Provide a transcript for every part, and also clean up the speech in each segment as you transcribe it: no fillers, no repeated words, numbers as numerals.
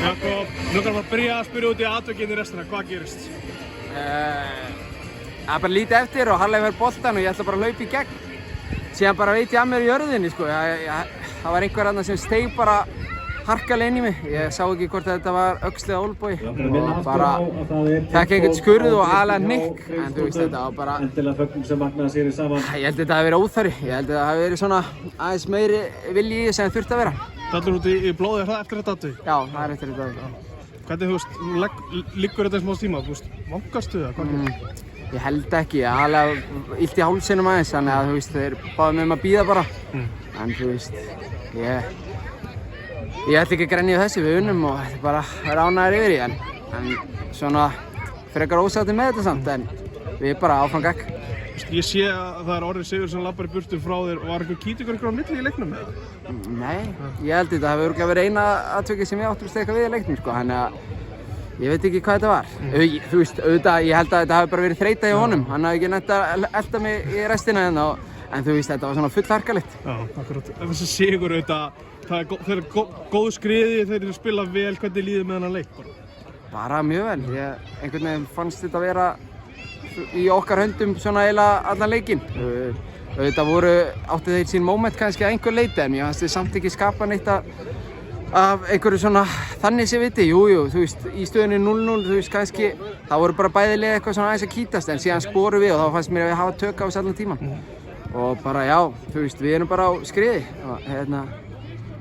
Jakob, nú kannar bara byrja að spyrja út í atvikið í restina, hvað gerist? Það bara lítið eftir og Harley fær boltan og ég ætla bara að hlaupa í gegn. Síðan bara veit ég að mér í jörðinni, sko. Það var einhver annar sem steig bara harkalega inn í mig. Ég sá ekki hvort þetta var öxli eða olnbogi og bara fekk einhvern skurð og aðlega nikk. En þú veist, þetta var bara... Endilega fögnum sem magnaði sér í saman. Ég held að þetta hafi verið óþarfi. Ég held að þetta hafi verið svona aðeins meiri vilji í sem þurfti að vera. Dallur út í blóðið, er það eftir þetta atvik? Já, það er eftir þetta. Hvernig, þú veist, liggur þetta smá tíma? Þú veist, vangastu það? Hvað gerist? Ég held ekki, ég hafði alveg illt í hálsinum aðeins, þannig að þú veist, þeir báðu mig að bíða bara. En þú veist, ég ætla ekki að grenja þessu, við unnum og þetta er bara að vera ánægðir yfir í. En svona frekar ósáttir með þetta samt, en við bara áfram gegn. Ég sé að það er Orri Sigur sem labbar í burtu frá þér. Var einhver kýtingur á milli í leiknum með það? Nei, ég held þetta hafi örugglega verið eina atvikið sem ég átti að steka við í leiknum, sko, þannig að ég veit ekki hvað þetta var. Þú veist, auðvitað, ég held að þetta hafi bara verið þreyta í honum. Hann hafi ekki nætt að elta mig í restina hérna, en þú veist, þetta var svona full harkalegt. Já, akkurat. Þessi sigur auðvitað, það er góð skriði, þeir eru að spila vel, hvernig líður með þennan leik bara? Bara mjög vel. Einhvern veginn fannst þetta vera í okkar höndum svona eiginlega allan leikinn. Auðvitað áttu þeir sín moment kannski að einhver leyti, en ég fannst þið samt ekki skapa neitt af einhverju svona þannig sem viti. Jú, þú veist, í stöðunni 0-0, þú veist, kannski, það voru bara bæði lið eitthvað svona aðeins að kýtast, en síðan sporum við og þá fannst mér að við hafa tök á þessu allan tíman. Og bara já, þú veist, við erum bara á skriði og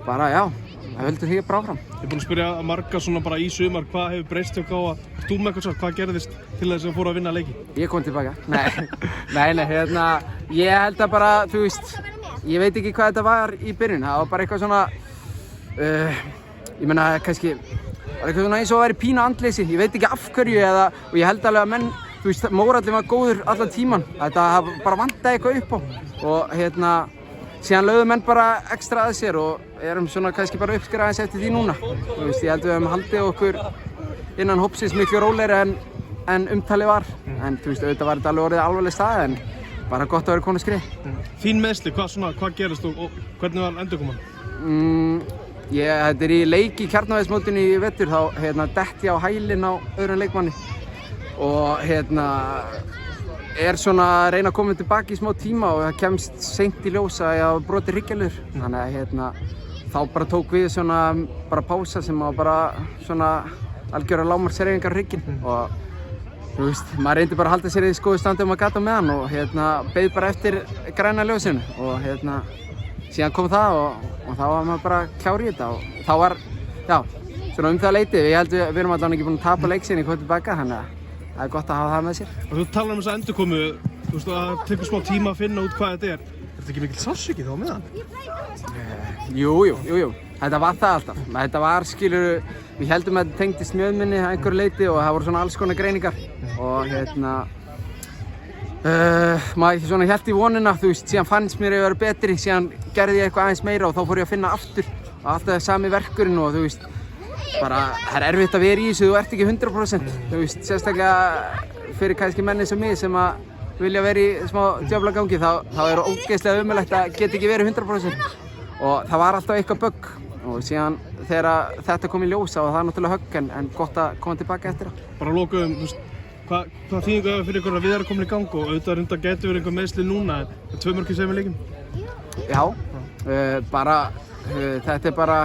bara já, það höldum því bara áfram. Ég er búinn að spyrja marga svona bara í sumar, hvað hefur breyst hjá Káa? Ert þú með eitthvað svona, hvað gerðist til þess að fóru að vinna leiki? Ég kom tilbaka. Nei, ég held að bara, þú veist, ég veit ekki hvað þetta var í byrjun, það var bara eitthvað svona, ég meina kannski, það var eitthvað svona eins og að vera pínu andleysi, ég veit ekki af hverju og ég held alveg að menn, þú veist, mórallinn var góður allan tíman, þetta bara vantaði eitthvað upp á og síðan lögðu menn bara ekstra að sér og erum svona kannski bara uppskera aðeins eftir því núna. Þú veist, ég held við höfum haldið okkur innan hópsins miklu rólegri en umtalið var. En þú veist, auðvitað var þetta alveg orðið alvarleg staða en bara gott að vera komin að skrið. Þín meiðsli, hvað gerist og hvernig var endurkoman? Þetta er í leik í Kjarnaveitsmótinu í vetur, þá detti ég á hælinn á öðrum leikmanni og er svona að reyna að koma tilbaka í smá tíma og það kemst seint í ljós að ég hafa brotið hryggjarliður. Þannig að þá bara tók við svona bara pása sem var bara svona algjörar lágmarkshreyfingar á hrygginn og þú veist, maður reyndi bara að halda sér í góðu standi maður gat á meðan og beið bara eftir græna ljósinu og síðan kom það og þá var maður bara klár í þetta og þá var, já, svona það leyti. Ég held við erum allavega ekki búin að tapa leik síðan ég kom tilbaka, þannig að það er gott að hafa það með sér. Og þú talar þessa endurkomu, þú veist, það tekur smá tíma að finna út hvað þetta er. Er þetta ekki mikill sársauki þá með hann? Jú. Þetta var það alltaf. Þetta var, skilurðu, við heldum að þetta tengdist mjöðminni að einhverju leyti og það voru svona alls konar greiningar. Og maður svona hélt í vonina, þú veist, síðan fannst mér að vera betri, síðan gerði ég eitthvað aðeins meira og þá fór ég að finna aftur og alltaf sami verkurinn og þú veist, bara, það er erfitt að vera í þessu, þú ert ekki 100%, þú veist, sérstaklega fyrir kannski menni sem mig sem að vilja vera í smá djöflagangi, þá er ógeðslega ömurlegt að geta ekki verið 100% og það var alltaf eitthvað bögg og síðan þegar þetta kom í ljós og það er náttúrulega högg en gott að koma tilbaka eftir það. Bara lokuðum, þú veist, hvað þýðingu hefur fyrir ykkur að við erum komin í gang og auðvitað reynda getur verið einhver meiðsli núna en 2 mörk í 7 leikjum? Já, bara, þetta er bara,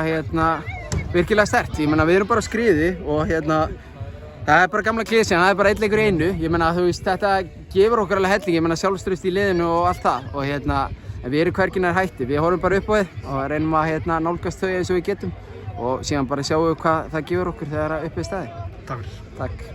virkilega sterkt. Ég meina, við erum bara á skriði og það er bara gamla klisjan, það er bara einn leikur í einu. Ég meina, þú veist, þetta gefur okkur alveg helling, ég meina sjálfstraust í liðinu og allt það og en við erum hvergi nær hætti. Við horfum bara upp á þið og reynum að nálgast þau eins og við getum og síðan bara sjáum við hvað það gefur okkur þegar uppið staði. Takk fyrir. Takk.